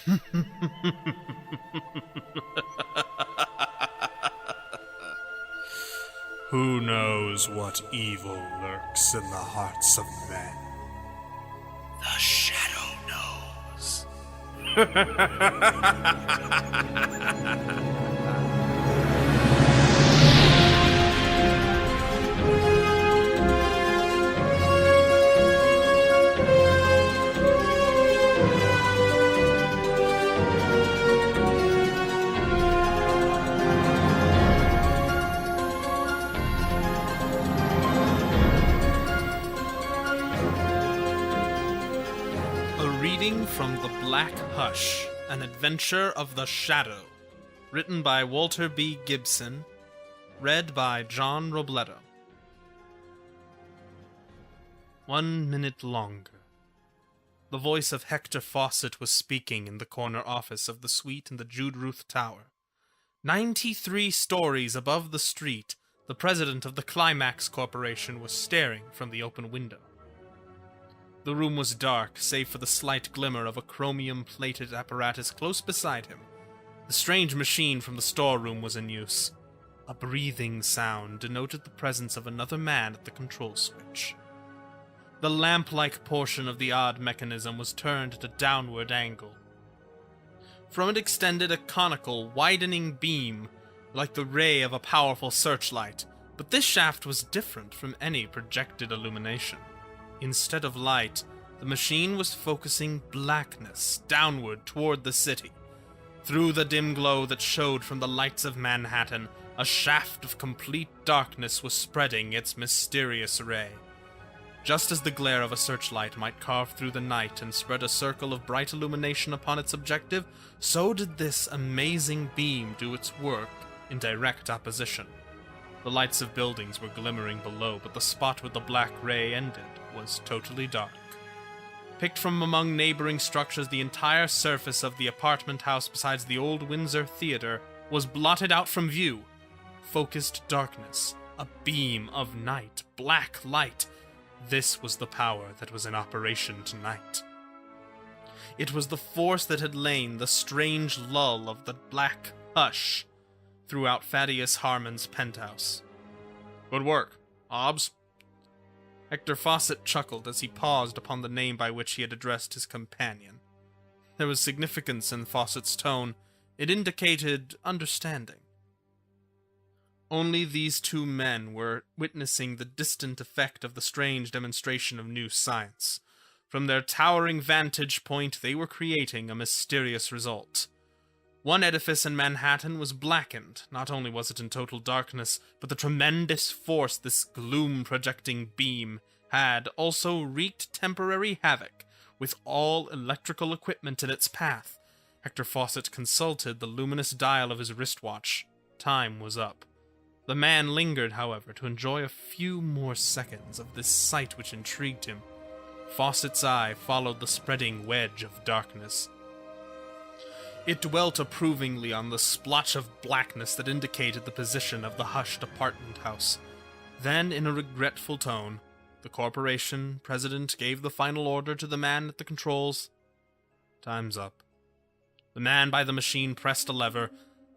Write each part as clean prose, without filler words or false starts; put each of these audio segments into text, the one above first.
Who knows what evil lurks in the hearts of men? The Shadow knows. From The Black Hush, An Adventure of the Shadow, written by Walter B. Gibson, read by John Robledo. 1 minute longer. The voice of Hector Fawcett was speaking in the corner office of the suite in the Jude Ruth Tower. 93 stories above the street, the president of the Climax Corporation was staring from the open window. The room was dark, save for the slight glimmer of a chromium-plated apparatus close beside him. The strange machine from the storeroom was in use. A breathing sound denoted the presence of another man at the control switch. The lamp-like portion of the odd mechanism was turned at a downward angle. From it extended a conical, widening beam, like the ray of a powerful searchlight, but this shaft was different from any projected illumination. Instead of light, the machine was focusing blackness downward toward the city. Through the dim glow that showed from the lights of Manhattan, a shaft of complete darkness was spreading its mysterious ray. Just as the glare of a searchlight might carve through the night and spread a circle of bright illumination upon its objective, so did this amazing beam do its work in direct opposition. The lights of buildings were glimmering below, but the spot where the black ray ended was totally dark. Picked from among neighboring structures, the entire surface of the apartment house besides the old Windsor Theater was blotted out from view. Focused darkness, a beam of night, black light. This was the power that was in operation tonight. It was the force that had lain the strange lull of the black hush throughout Thaddeus Harmon's penthouse. Good work, Hobbs. Hector Fawcett chuckled as he paused upon the name by which he had addressed his companion. There was significance in Fawcett's tone. It indicated understanding. Only these two men were witnessing the distant effect of the strange demonstration of new science. From their towering vantage point, they were creating a mysterious result. One edifice in Manhattan was blackened. Not only was it in total darkness, but the tremendous force this gloom-projecting beam had also wreaked temporary havoc with all electrical equipment in its path. Hector Fawcett consulted the luminous dial of his wristwatch. Time was up. The man lingered, however, to enjoy a few more seconds of this sight which intrigued him. Fawcett's eye followed the spreading wedge of darkness. It dwelt approvingly on the splotch of blackness that indicated the position of the hushed apartment house. Then, in a regretful tone, the corporation president gave the final order to the man at the controls. Time's up. The man by the machine pressed a lever.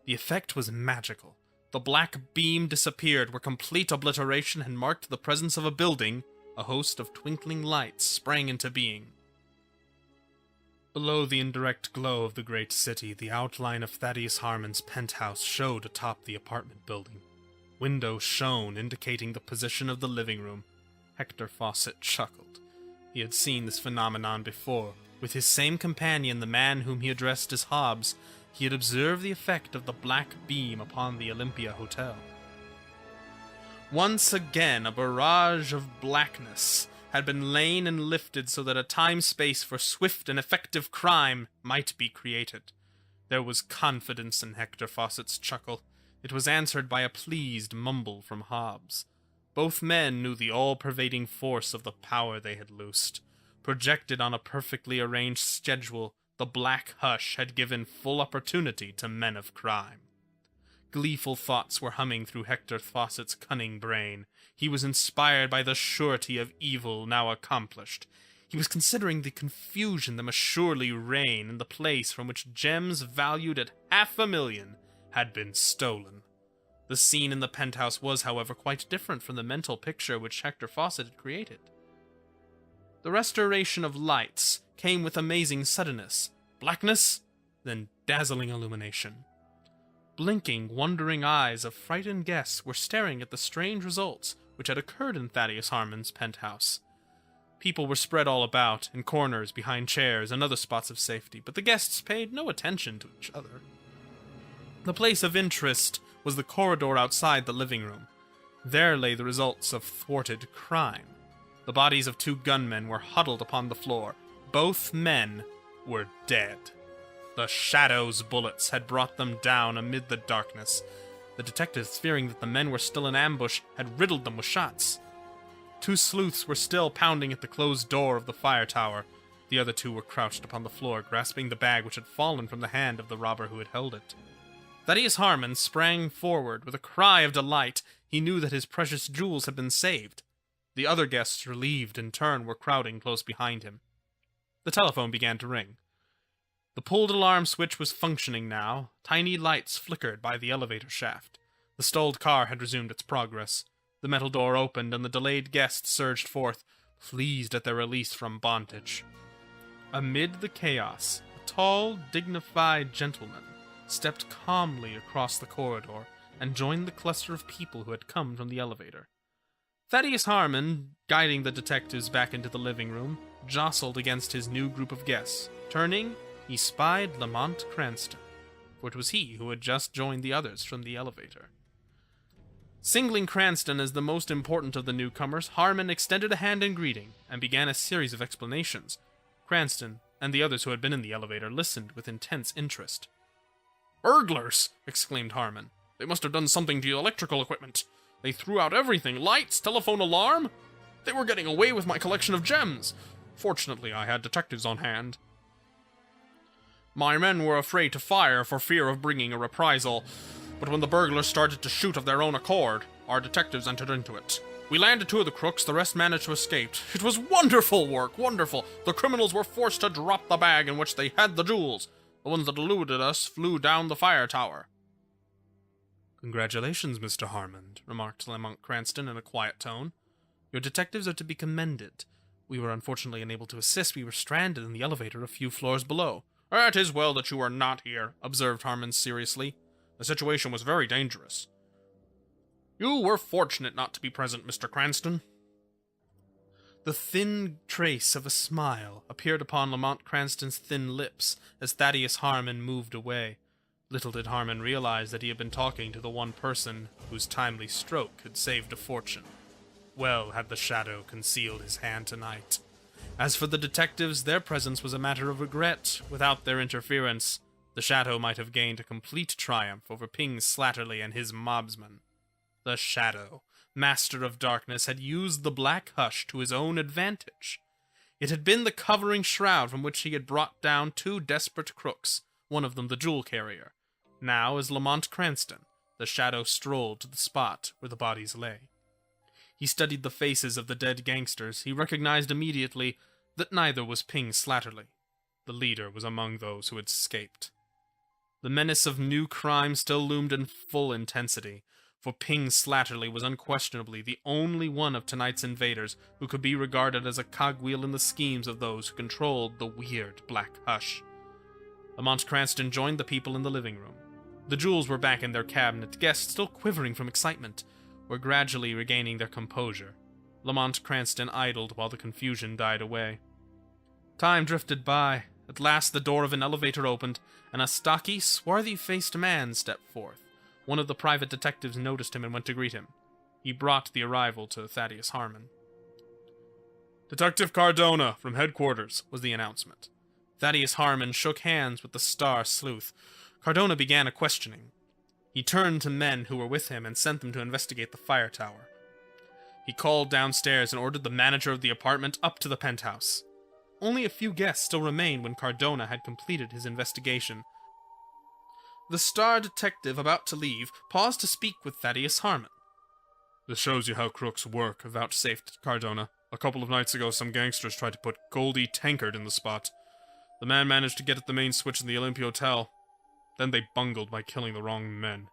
The effect was magical. The black beam disappeared where complete obliteration had marked the presence of a building. A host of twinkling lights sprang into being. Below the indirect glow of the great city, the outline of Thaddeus Harmon's penthouse showed atop the apartment building. Windows shone, indicating the position of the living room. Hector Fawcett chuckled. He had seen this phenomenon before. With his same companion, the man whom he addressed as Hobbs, he had observed the effect of the black beam upon the Olympia Hotel. Once again, a barrage of blackness had been lain and lifted so that a time-space for swift and effective crime might be created. There was confidence in Hector Fawcett's chuckle. It was answered by a pleased mumble from Hobbs. Both men knew the all-pervading force of the power they had loosed. Projected on a perfectly arranged schedule, the black hush had given full opportunity to men of crime. Gleeful thoughts were humming through Hector Fawcett's cunning brain. He was inspired by the surety of evil now accomplished. He was considering the confusion that must surely reign in the place from which gems valued at $500,000 had been stolen. The scene in the penthouse was, however, quite different from the mental picture which Hector Fawcett had created. The restoration of lights came with amazing suddenness, blackness, then dazzling illumination. Blinking, wondering eyes of frightened guests were staring at the strange results which had occurred in Thaddeus Harmon's penthouse. People were spread all about, in corners, behind chairs, and other spots of safety, but the guests paid no attention to each other. The place of interest was the corridor outside the living room. There lay the results of thwarted crime. The bodies of 2 gunmen were huddled upon the floor. Both men were dead. The Shadow's bullets had brought them down amid the darkness. The detectives, fearing that the men were still in ambush, had riddled them with shots. 2 sleuths were still pounding at the closed door of the fire tower. The other 2 were crouched upon the floor, grasping the bag which had fallen from the hand of the robber who had held it. Thaddeus Harmon sprang forward with a cry of delight. He knew that his precious jewels had been saved. The other guests, relieved in turn, were crowding close behind him. The telephone began to ring. The pulled alarm switch was functioning now. Tiny lights flickered by the elevator shaft. The stalled car had resumed its progress. The metal door opened, and the delayed guests surged forth, pleased at their release from bondage. Amid the chaos, a tall, dignified gentleman stepped calmly across the corridor and joined the cluster of people who had come from the elevator. Thaddeus Harmon, guiding the detectives back into the living room, jostled against his new group of guests. Turning, he spied Lamont Cranston, for it was he who had just joined the others from the elevator. Singling Cranston as the most important of the newcomers, Harmon extended a hand in greeting and began a series of explanations. Cranston and the others who had been in the elevator listened with intense interest. "Burglars!" exclaimed Harmon. "They must have done something to the electrical equipment. They threw out everything, lights, telephone alarm. They were getting away with my collection of gems. Fortunately, I had detectives on hand. My men were afraid to fire for fear of bringing a reprisal, but when the burglars started to shoot of their own accord, our detectives entered into it. We landed 2 of the crooks, the rest managed to escape. It was wonderful work, wonderful. The criminals were forced to drop the bag in which they had the jewels. The ones that eluded us flew down the fire tower." "Congratulations, Mr. Harmon," remarked Lamont Cranston in a quiet tone. "Your detectives are to be commended. We were unfortunately unable to assist. We were stranded in the elevator a few floors below." "It is well that you were not here," observed Harmon seriously. "The situation was very dangerous. You were fortunate not to be present, Mr. Cranston." The thin trace of a smile appeared upon Lamont Cranston's thin lips as Thaddeus Harmon moved away. Little did Harmon realize that he had been talking to the one person whose timely stroke had saved a fortune. Well had the Shadow concealed his hand tonight. As for the detectives, their presence was a matter of regret. Without their interference, the Shadow might have gained a complete triumph over Ping Slatterly and his mobsmen. The Shadow, master of darkness, had used the black hush to his own advantage. It had been the covering shroud from which he had brought down 2 desperate crooks, one of them the jewel carrier. Now, as Lamont Cranston, the Shadow strolled to the spot where the bodies lay. He studied the faces of the dead gangsters. He recognized immediately that neither was Ping Slatterly. The leader was among those who had escaped. The menace of new crime still loomed in full intensity, for Ping Slatterly was unquestionably the only one of tonight's invaders who could be regarded as a cogwheel in the schemes of those who controlled the weird Black Hush. Lamont Cranston joined the people in the living room. The jewels were back in their cabinet. Guests, still quivering from excitement, were gradually regaining their composure. Lamont Cranston idled while the confusion died away. Time drifted by. At last the door of an elevator opened, and a stocky, swarthy-faced man stepped forth. One of the private detectives noticed him and went to greet him. He brought the arrival to Thaddeus Harmon. "Detective Cardona, from headquarters," was the announcement. Thaddeus Harmon shook hands with the star sleuth. Cardona began a questioning. He turned to men who were with him and sent them to investigate the fire tower. He called downstairs and ordered the manager of the apartment up to the penthouse. Only a few guests still remained when Cardona had completed his investigation. The star detective, about to leave, paused to speak with Thaddeus Harmon. "This shows you how crooks work," vouchsafed Cardona. A couple of nights ago, some gangsters tried to put Goldie Tankard in the spot. The man managed to get at the main switch in the Olympia Hotel. Then they bungled by killing the wrong men.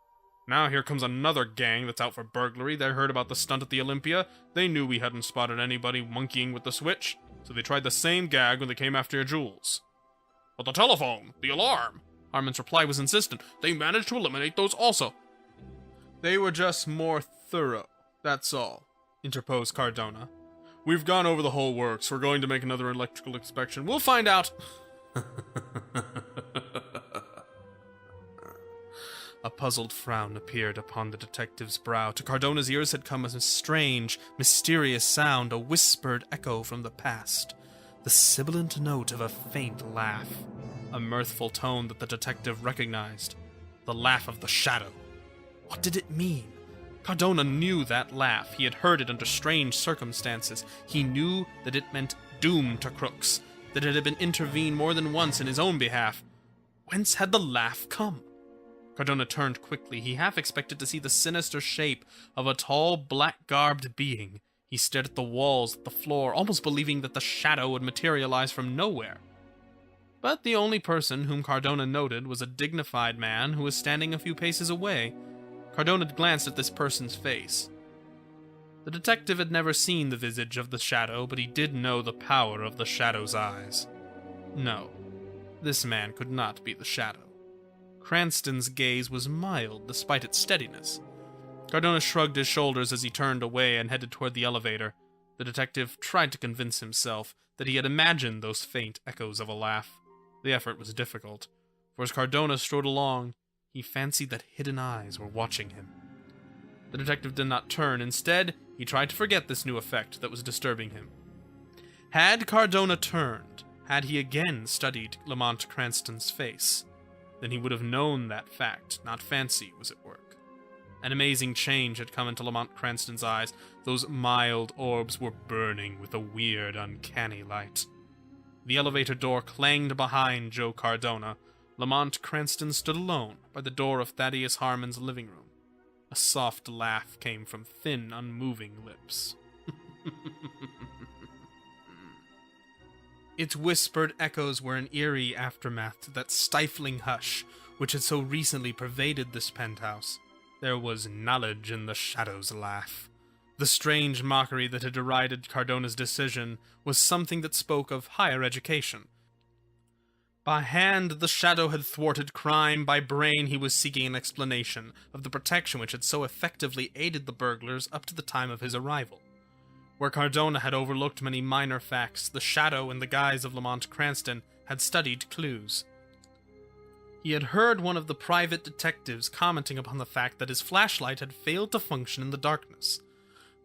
Now here comes another gang that's out for burglary. They heard about the stunt at the Olympia. They knew we hadn't spotted anybody monkeying with the switch, so they tried the same gag when they came after your jewels. But the telephone, the alarm. Harmon's reply was insistent. They managed to eliminate those also. They were just more thorough, that's all, interposed Cardona. We've gone over the whole works. We're going to make another electrical inspection. We'll find out. A puzzled frown appeared upon the detective's brow. To Cardona's ears had come a strange, mysterious sound, a whispered echo from the past. The sibilant note of a faint laugh. A mirthful tone that the detective recognized. The laugh of the shadow. What did it mean? Cardona knew that laugh. He had heard it under strange circumstances. He knew that it meant doom to crooks, that it had been intervened more than once in his own behalf. Whence had the laugh come? Cardona turned quickly. He half expected to see the sinister shape of a tall, black-garbed being. He stared at the walls, at the floor, almost believing that the shadow would materialize from nowhere. But the only person whom Cardona noted was a dignified man who was standing a few paces away. Cardona glanced at this person's face. The detective had never seen the visage of the shadow, but he did know the power of the shadow's eyes. No, this man could not be the shadow. Cranston's gaze was mild, despite its steadiness. Cardona shrugged his shoulders as he turned away and headed toward the elevator. The detective tried to convince himself that he had imagined those faint echoes of a laugh. The effort was difficult, for as Cardona strode along, he fancied that hidden eyes were watching him. The detective did not turn. Instead, he tried to forget this new effect that was disturbing him. Had Cardona turned, had he again studied Lamont Cranston's face, then he would have known that fact, not fancy, was at work. An amazing change had come into Lamont Cranston's eyes. Those mild orbs were burning with a weird, uncanny light. The elevator door clanged behind Joe Cardona. Lamont Cranston stood alone by the door of Thaddeus Harmon's living room. A soft laugh came from thin, unmoving lips. Its whispered echoes were an eerie aftermath to that stifling hush which had so recently pervaded this penthouse. There was knowledge in the shadow's laugh. The strange mockery that had derided Cardona's decision was something that spoke of higher education. By hand, the shadow had thwarted crime. By brain, he was seeking an explanation of the protection which had so effectively aided the burglars up to the time of his arrival. Where Cardona had overlooked many minor facts, the shadow, in the guise of Lamont Cranston, had studied clues. He had heard one of the private detectives commenting upon the fact that his flashlight had failed to function in the darkness.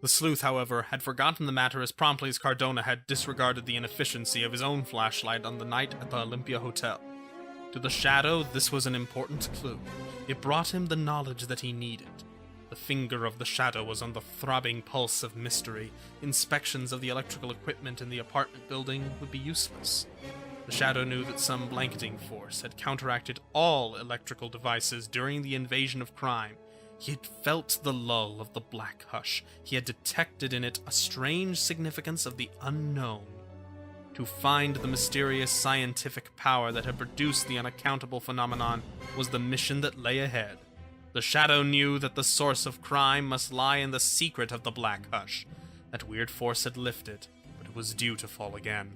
The sleuth, however, had forgotten the matter as promptly as Cardona had disregarded the inefficiency of his own flashlight on the night at the Olympia Hotel. To the shadow, this was an important clue. It brought him the knowledge that he needed. The finger of the shadow was on the throbbing pulse of mystery. Inspections of the electrical equipment in the apartment building would be useless. The shadow knew that some blanketing force had counteracted all electrical devices during the invasion of crime. He had felt the lull of the black hush. He had detected in it a strange significance of the unknown. To find the mysterious scientific power that had produced the unaccountable phenomenon was the mission that lay ahead. The shadow knew that the source of crime must lie in the secret of the black hush. That weird force had lifted, but it was due to fall again.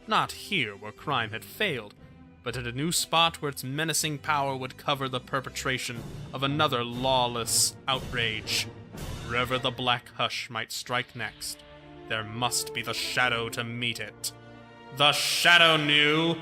Not here where crime had failed, but at a new spot where its menacing power would cover the perpetration of another lawless outrage. Wherever the black hush might strike next, there must be the shadow to meet it. The shadow knew.